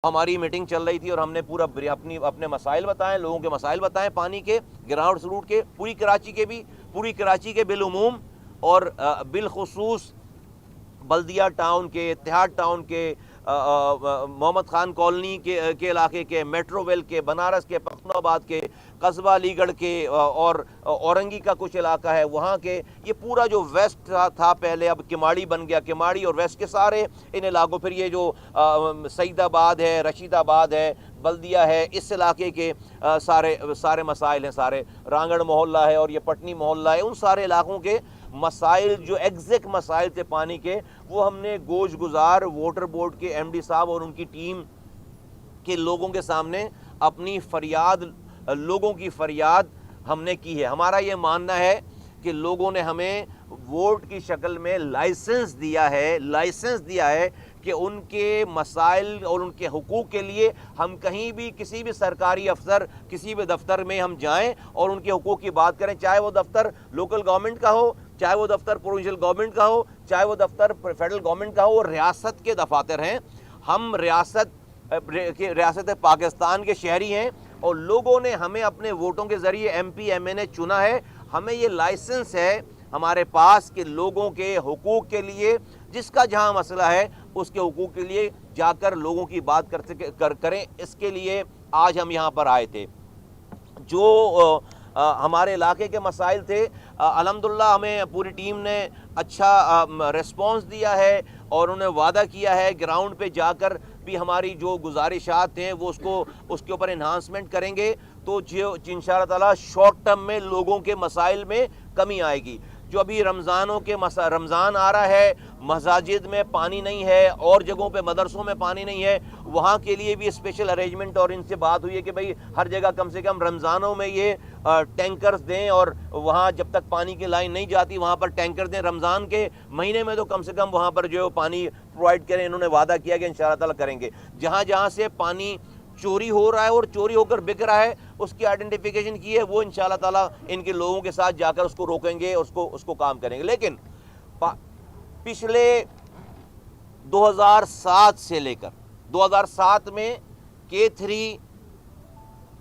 ہماری میٹنگ چل رہی تھی اور ہم نے پورا اپنے مسائل بتائے، لوگوں کے مسائل بتائے پانی کے، گراؤنڈ روٹ کے، پوری کراچی کے بالعموم اور بالخصوص بلدیہ ٹاؤن کے، اتحاد ٹاؤن کے، محمد خان کالونی کے علاقے کے، میٹرو ویل کے، بنارس کے، پختون آباد کے، قصبہ علی گڑھ کے، اور اورنگی کا کچھ علاقہ ہے وہاں کے، یہ پورا جو ویسٹ تھا پہلے اب کماڑی بن گیا، کماڑی اور ویسٹ کے سارے ان علاقوں، پھر یہ جو سعید آباد ہے، رشید آباد ہے، بلدیہ ہے، اس علاقے کے سارے مسائل ہیں، سارے رانگڑ محلہ ہے اور یہ پٹنی محلہ ہے، ان سارے علاقوں کے مسائل جو ایگزیکٹ مسائل تھے پانی کے، وہ ہم نے گوش گزار واٹر بورڈ کے ایم ڈی صاحب اور ان کی ٹیم کے لوگوں کے سامنے اپنی فریاد، لوگوں کی فریاد ہم نے کی ہے۔ ہمارا یہ ماننا ہے کہ لوگوں نے ہمیں ووٹ کی شکل میں لائسنس دیا ہے کہ ان کے مسائل اور ان کے حقوق کے لیے ہم کہیں بھی کسی بھی سرکاری افسر کسی بھی دفتر میں ہم جائیں اور ان کے حقوق کی بات کریں، چاہے وہ دفتر لوکل گورنمنٹ کا ہو، چاہے وہ دفتر پروونشل گورنمنٹ کا ہو، چاہے وہ دفتر فیڈرل گورنمنٹ کا ہو، وہ ریاست کے دفاتر ہیں۔ ہم ریاست پاکستان کے شہری ہیں اور لوگوں نے ہمیں اپنے ووٹوں کے ذریعے ایم پی ایم این اے چنا ہے۔ ہمیں یہ لائسنس ہے ہمارے پاس کہ لوگوں کے حقوق کے لیے، جس کا جہاں مسئلہ ہے اس کے حقوق کے لیے جا کر لوگوں کی بات کریں۔ اس کے لیے آج ہم یہاں پر آئے تھے۔ جو ہمارے علاقے کے مسائل تھے، الحمدللہ ہمیں پوری ٹیم نے اچھا ریسپانس دیا ہے اور انہیں وعدہ کیا ہے گراؤنڈ پہ جا کر بھی ہماری جو گزارشات ہیں وہ اس کے اوپر انہانسمنٹ کریں گے، تو انشاءاللہ تعالیٰ شارٹ ٹرم میں لوگوں کے مسائل میں کمی آئے گی۔ جو ابھی رمضان آ رہا ہے، مساجد میں پانی نہیں ہے اور جگہوں پہ مدرسوں میں پانی نہیں ہے، وہاں کے لیے بھی اسپیشل ارینجمنٹ، اور ان سے بات ہوئی ہے کہ بھئی ہر جگہ کم سے کم رمضانوں میں یہ ٹینکرز دیں، اور وہاں جب تک پانی کی لائن نہیں جاتی وہاں پر ٹینکر دیں، رمضان کے مہینے میں تو کم سے کم وہاں پر جو پانی پرووائڈ کریں۔ انہوں نے وعدہ کیا کہ انشاءاللہ تعالیٰ کریں گے۔ جہاں سے پانی چوری ہو رہا ہے اور چوری ہو کر بک رہا ہے، اس کی آئیڈینٹیفیکیشن کی ہے، وہ انشاءاللہ تعالیٰ ان کے لوگوں کے ساتھ جا کر اس کو روکیں گے، اس کو کام کریں گے۔ لیکن پچھلے 2007 سے لے کر 2007 میں K3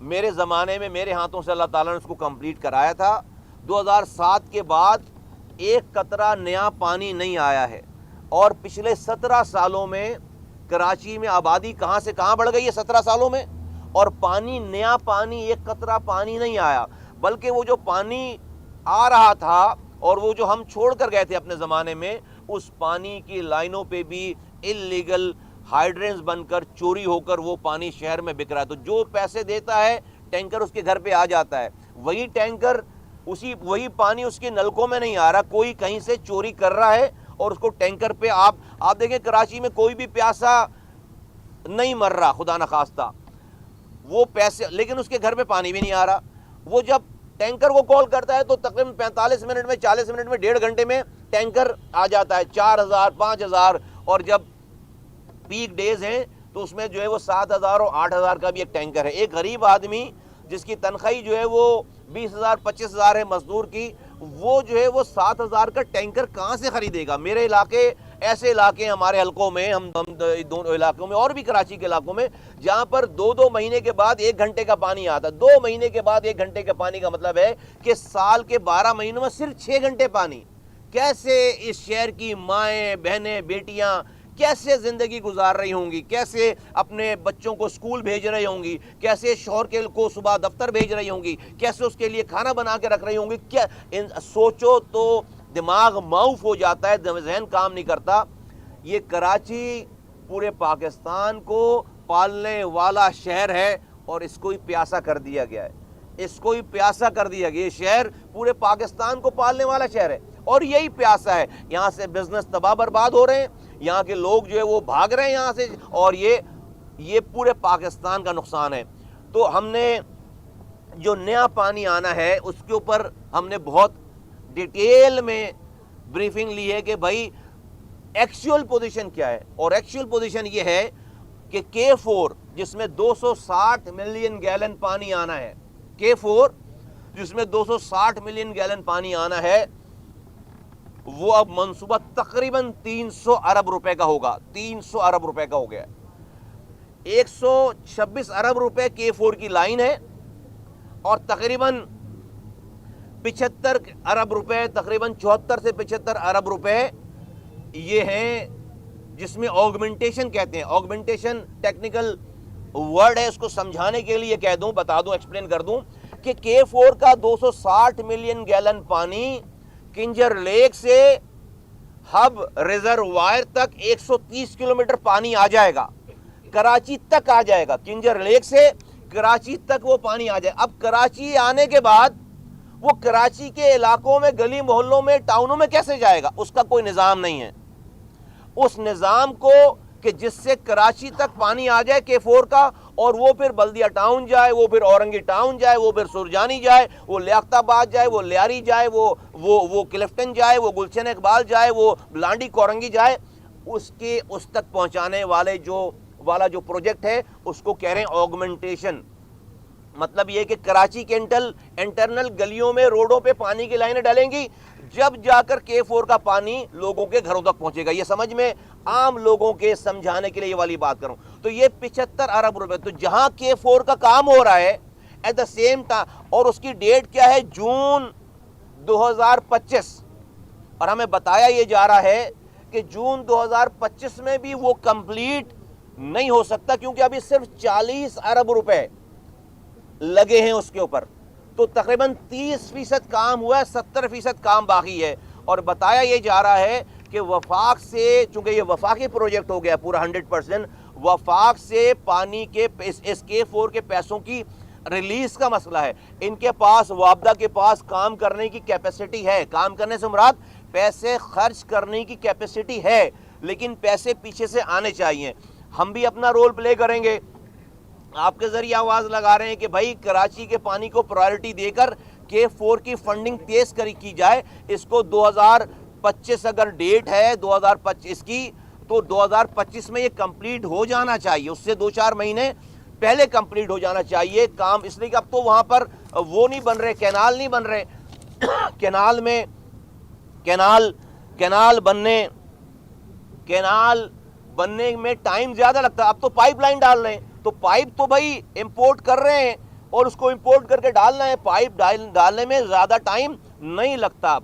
میرے زمانے میں میرے ہاتھوں سے اللہ تعالیٰ نے اس کو کمپلیٹ کرایا تھا۔ 2007 کے بعد ایک قطرہ نیا پانی نہیں آیا ہے، اور پچھلے 17 سالوں میں کراچی میں آبادی کہاں سے کہاں بڑھ گئی ہے 17 سالوں میں، اور نیا پانی ایک قطرہ پانی نہیں آیا، بلکہ وہ جو پانی آ رہا تھا اور وہ جو ہم چھوڑ کر گئے تھے اپنے زمانے میں، اس پانی کی لائنوں پہ بھی اللیگل ہائیڈرنز بن کر چوری ہو کر وہ پانی شہر میں بک رہا ہے۔ تو جو پیسے دیتا ہے ٹینکر اس کے گھر پہ آ جاتا ہے، وہی ٹینکر وہی پانی اس کے نلکوں میں نہیں آ رہا، کوئی کہیں سے چوری کر رہا ہے اور اس کو ٹینکر پہ آپ دیکھیں کراچی میں کوئی بھی پیاسا نہیں مر رہا خدا نخواستہ، وہ پیسے، لیکن اس کے گھر پہ پانی بھی نہیں آ رہا۔ وہ جب ٹینکر کو کال کرتا ہے تو تقریباً 45 منٹ میں 40 منٹ میں 1.5 گھنٹے میں ٹینکر آ جاتا ہے، 4000 5000، اور جب پیک ڈیز ہیں تو اس میں جو ہے وہ 7000 اور 8000 کا بھی ایک ٹینکر ہے۔ ایک غریب آدمی جس کی تنخواہی جو ہے وہ 20000 25000 ہے مزدور کی، وہ جو ہے وہ 7000 کا ٹینکر کہاں سے خریدے گا؟ میرے علاقے، ایسے علاقے ہیں ہمارے حلقوں میں، ہم دونوں علاقوں میں اور بھی کراچی کے علاقوں میں، جہاں پر 2 مہینے کے بعد 1 گھنٹے کا پانی آتا ہے۔ 2 مہینے کے بعد 1 گھنٹے کا پانی کا مطلب ہے کہ سال کے 12 مہینوں میں صرف 6 گھنٹے پانی۔ کیسے اس شہر کی مائیں، بہنیں، بیٹیاں کیسے زندگی گزار رہی ہوں گی، کیسے اپنے بچوں کو سکول بھیج رہی ہوں گی، کیسے شوہر کو صبح دفتر بھیج رہی ہوں گی، کیسے اس کے لیے کھانا بنا کے رکھ رہی ہوں گی۔ سوچو تو دماغ معاف ہو جاتا ہے، ذہن کام نہیں کرتا۔ یہ کراچی پورے پاکستان کو پالنے والا شہر ہے اور اس کو ہی پیاسا کر دیا گیا ہے، یہ شہر پورے پاکستان کو پالنے والا شہر ہے اور یہی پیاسا ہے۔ یہاں سے بزنس تباہ برباد ہو رہے ہیں، یہاں کے لوگ جو ہے وہ بھاگ رہے ہیں یہاں سے، اور یہ پورے پاکستان کا نقصان ہے۔ تو ہم نے جو نیا پانی آنا ہے اس کے اوپر ہم نے بہت ڈیٹیل میں بریفنگ لی ہے کہ بھائی ایکچول پوزیشن کیا ہے، اور ایکچول پوزیشن یہ ہے کہ K4 جس میں 260 ملین گیلن پانی آنا ہے، K4 جس میں 260 ملین گیلن پانی آنا ہے، وہ اب منصوبہ تقریباً 300 ارب روپے کا ہوگا، 300 ارب روپے کا ہو گیا۔ 126 ارب روپے K4 کی لائن ہے اور تقریباً 75 ارب روپے، تقریباً 74 سے 75 ارب روپے یہ ہیں، جس میں آگمنٹیشن کہتے ہیں. آگمنٹیشن ٹیکنیکل ورڈ ہے، اس کو سمجھانے کے لیے کہہ دوں، بتا دوں، ایکسپلین کر دوں کہ K4 کا 260 ملین گیلن پانی کنجر لیک سے ہب ریزروائر تک 130 کلومیٹر پانی آ جائے گا، کراچی تک آ جائے گا. کنجر لیک سے کراچی تک وہ پانی آ جائے. اب کراچی آنے کے بعد وہ کراچی کے علاقوں میں، گلی محلوں میں، ٹاؤنوں میں کیسے جائے گا؟ اس کا کوئی نظام نہیں ہے. اس نظام کو کہ جس سے کراچی تک پانی آ جائے K4 کا، اور وہ پھر بلدیہ ٹاؤن جائے، وہ پھر اورنگی ٹاؤن جائے، وہ پھر سرجانی جائے، وہ لیاقت آباد جائے، وہ لیاری جائے، وہ کلفٹن جائے، وہ گلشن اقبال جائے، وہ لانڈی کورنگی جائے، اس تک پہنچانے والا جو پروجیکٹ ہے اس کو کہہ رہے ہیں آگمنٹیشن. مطلب یہ کہ کراچی کے انٹرنل گلیوں میں، روڈوں پہ پانی کی لائنیں ڈالیں گی، جب جا کر K4 کا پانی لوگوں کے گھروں تک پہنچے گا. یہ سمجھ میں، عام لوگوں کے سمجھانے کے لیے یہ والی بات کروں تو یہ 75 ارب روپے. تو جہاں K4 کا کام ہو رہا ہے ایٹ دا سیم ٹائم، اور اس کی ڈیٹ کیا ہے؟ جون 2025. اور ہمیں بتایا یہ جا رہا ہے کہ جون 2025 میں بھی وہ کمپلیٹ نہیں ہو سکتا، کیونکہ ابھی صرف 40 ارب روپے لگے ہیں اس کے اوپر. تو تقریباً 30% کام ہوا ہے، 70% کام باقی ہے. اور بتایا یہ جا رہا ہے کہ وفاق سے، چونکہ یہ وفاقی پروجیکٹ ہو گیا پورا 100%، وفاق سے پانی کے اس K4 کے پیسوں کی ریلیز کا مسئلہ ہے. ان کے پاس، وابدہ کے پاس کام کرنے کی کیپیسٹی ہے. کام کرنے سے مراد پیسے خرچ کرنے کی کیپیسٹی ہے، لیکن پیسے پیچھے سے آنے چاہیے. ہم بھی اپنا رول پلے کریں گے. آپ کے ذریعے آواز لگا رہے ہیں کہ بھائی کراچی کے پانی کو پرائیورٹی دے کر K4 کی فنڈنگ تیز کی جائے. اس کو 2025 اگر ڈیٹ ہے 2025 کی، تو 2025 میں یہ کمپلیٹ ہو جانا چاہیے. اس سے 2-4 مہینے پہلے کمپلیٹ ہو جانا چاہیے کام. اس لیے کہ اب تو وہاں پر وہ نہیں بن رہے، کینال نہیں بن رہے. کینال بننے میں ٹائم زیادہ لگتا ہے. اب تو پائپ لائن ڈال رہے ہیں، تو پائپ تو بھائی امپورٹ کر رہے ہیں اور اس کو امپورٹ کر کے ڈالنا ہے. پائپ ڈالنے میں زیادہ ٹائم نہیں لگتا،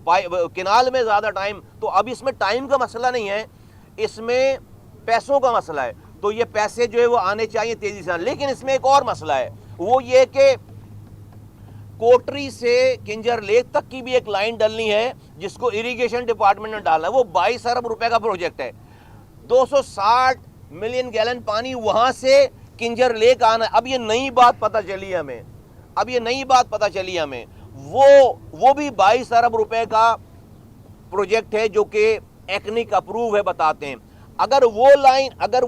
کینال میں زیادہ ٹائم. تو اب اس میں ٹائم کا مسئلہ نہیں ہے، اس میں پیسوں کا مسئلہ ہے. تو یہ پیسے جو ہے وہ آنے چاہیے تیزی سے. لیکن اس میں ایک اور مسئلہ ہے، وہ یہ کہ کوٹری سے کنجر لیک تک کی بھی ایک لائن ڈلنی ہے، جس کو اریگیشن ڈپارٹمنٹ نے ڈالا ہے. وہ 22 ارب روپے کا پروجیکٹ ہے. 260 ملین گیلن پانی وہاں سے کنجر لیک آنا. اب یہ نئی بات پتہ چلی ہمیں، وہ بھی 22 ارب روپے کا پروجیکٹ ہے، جو کہ ایکنک اپروو ہے، بتاتے ہیں. اگر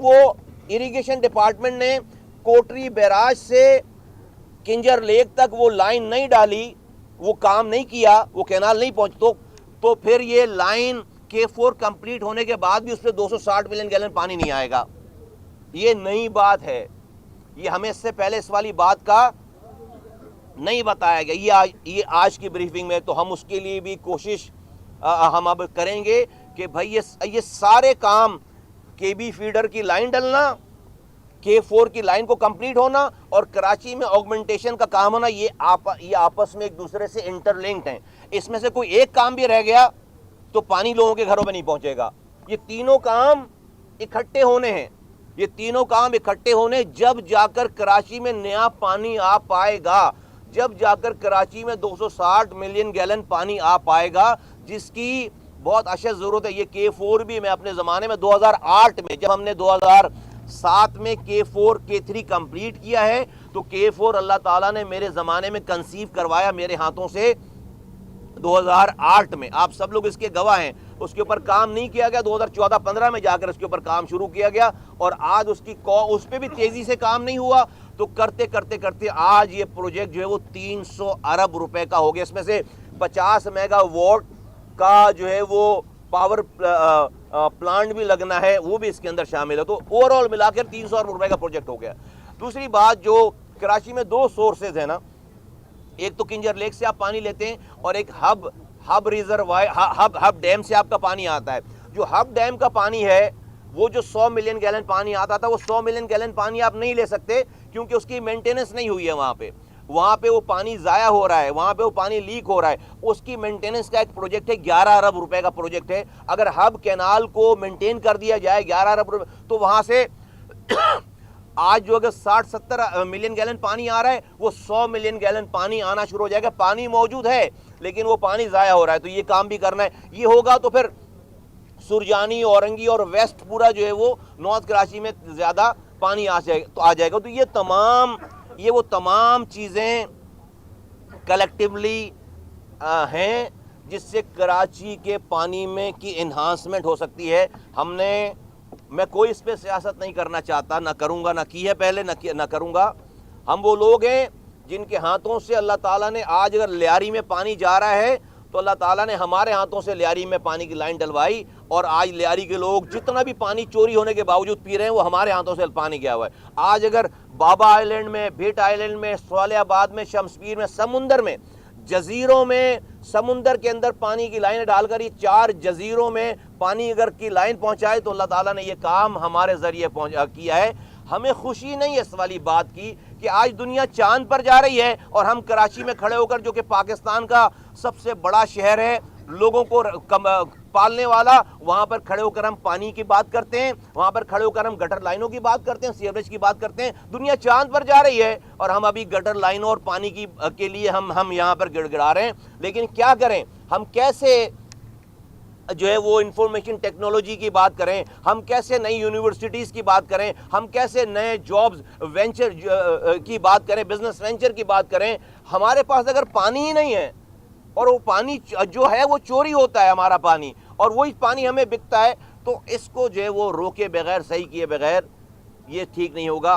وہ اریگیشن ڈپارٹمنٹ نے کوٹری بیراج سے کنجر لیک تک وہ لائن نہیں ڈالی، وہ کام نہیں کیا، وہ کینال نہیں پہنچ، تو پھر یہ لائن K4 کمپلیٹ ہونے کے بعد بھی اس پہ 260 ملین گیلن پانی نہیں آئے گا. یہ نئی بات ہے، یہ ہمیں اس سے پہلے اس والی بات کا نہیں بتایا گیا. یہ آج کی بریفنگ میں، تو ہم اس کے لیے بھی کوشش ہم اب کریں گے کہ بھائی یہ سارے کام، KB فیڈر کی لائن ڈلنا، K4 کی لائن کو کمپلیٹ ہونا، اور کراچی میں آگمنٹیشن کا کام ہونا، یہ آپس میں ایک دوسرے سے انٹر لنکڈ ہیں. اس میں سے کوئی ایک کام بھی رہ گیا تو پانی لوگوں کے گھروں میں نہیں پہنچے گا. یہ تینوں کام اکٹھے ہونے، جب جا کر کراچی میں نیا پانی آ پائے گا، جب جا کر کراچی میں 260 ملین گیلن پانی آ پائے گا، جس کی بہت اشد ضرورت ہے. یہ K4 بھی میں اپنے زمانے میں 2008 میں، جب ہم نے 2007 میں K4 K3 کمپلیٹ کیا ہے، تو K4 اللہ تعالیٰ نے میرے زمانے میں کنسیو کروایا میرے ہاتھوں سے 2008 میں. آپ سب لوگ اس کے گواہ ہیں. اس کے اوپر کام نہیں کیا گیا، 2014-15 میں جا کر اس کے اوپر کام شروع کیا گیا، اور آج اس پہ بھی تیزی سے کام نہیں ہوا. تو کرتے آج یہ پروجیکٹ جو ہے وہ 300 ارب روپے کا ہو گیا. اس میں سے 50 میگا واٹ کا جو ہے وہ پاور پلانٹ بھی لگنا ہے، وہ بھی اس کے اندر شامل ہے. تو اوور آل ملا کر 300 ارب روپے کا پروجیکٹ ہو گیا. دوسری بات، جو کراچی میں 2 سورسز ہیں نا، ایک تو کنجر لیک سے آپ پانی لیتے ہیں، اور ایک ہب ڈیم سے آپ کا پانی آتا ہے. جو ہب ڈیم کا پانی ہے وہ جو 100 ملین گیلن پانی آتا تھا وہ 100 ملین گیلن پانی آپ نہیں لے سکتے کیونکہ اس کی مینٹیننس نہیں ہوئی ہے وہاں پہ وہ پانی ضائع ہو رہا ہے, وہاں پہ وہ پانی لیک ہو رہا ہے. اس کی مینٹیننس کا ایک پروجیکٹ ہے, 11 ارب روپے کا پروجیکٹ ہے. اگر ہب کینال کو مینٹین کر دیا جائے 11 ارب روپے, تو وہاں سے آج جو اگر 60-70 ملین گیلن پانی آ رہا ہے وہ 100 ملین گیلن پانی آنا شروع ہو جائے گا. پانی موجود ہے لیکن وہ پانی ضائع ہو رہا ہے. تو یہ کام بھی کرنا ہے. یہ ہوگا تو پھر سرجانی, اورنگی اور ویسٹ پورا جو ہے وہ نارتھ کراچی میں زیادہ پانی آ جائے گا. تو یہ وہ تمام چیزیں کلیکٹیولی ہیں جس سے کراچی کے پانی میں کی انہانسمنٹ ہو سکتی ہے. میں کوئی اس پہ سیاست نہیں کرنا چاہتا, نہ کروں گا, نہ کی ہے پہلے, نہ کروں گا. ہم وہ لوگ ہیں جن کے ہاتھوں سے اللہ تعالیٰ نے آج اگر لیاری میں پانی جا رہا ہے تو اللہ تعالیٰ نے ہمارے ہاتھوں سے لیاری میں پانی کی لائن ڈلوائی, اور آج لیاری کے لوگ جتنا بھی پانی چوری ہونے کے باوجود پی رہے ہیں وہ ہمارے ہاتھوں سے پانی گیا ہوا ہے. آج اگر بابا آئی لینڈ میں, بھیٹ آئی لینڈ میں, صالح آباد میں, شمس پیر میں, سمندر میں, جزیروں میں, سمندر کے اندر پانی کی لائنیں ڈال کر یہ 4 جزیروں میں پانی اگر کی لائن پہنچائے تو اللہ تعالیٰ نے یہ کام ہمارے ذریعے کیا ہے. ہمیں خوشی نہیں ہے اس والی بات کی کہ آج دنیا چاند پر جا رہی ہے اور ہم کراچی میں کھڑے ہو کر, جو کہ پاکستان کا سب سے بڑا شہر ہے, لوگوں کو پالنے والا, وہاں پر کھڑے ہو کر ہم پانی کی بات کرتے ہیں, وہاں پر کھڑے ہو کر ہم گٹر لائنوں کی بات کرتے ہیں, سیوریج کی بات کرتے ہیں. دنیا چاند پر جا رہی ہے اور ہم ابھی گٹر لائنوں اور پانی کے لیے ہم یہاں پر گڑ گڑا رہے ہیں. لیکن کیا کریں, ہم کیسے جو ہے وہ انفارمیشن ٹیکنالوجی کی بات کریں, ہم کیسے نئی یونیورسٹیز کی بات کریں, ہم کیسے نئے جابز وینچر کی بات کریں, بزنس وینچر کی بات کریں. ہمارے پاس اگر پانی ہی نہیں ہے, اور وہ پانی جو ہے وہ چوری ہوتا ہے ہمارا پانی, اور وہی پانی ہمیں بکتا ہے, تو اس کو جو ہے وہ روکے بغیر, صحیح کیے بغیر یہ ٹھیک نہیں ہوگا.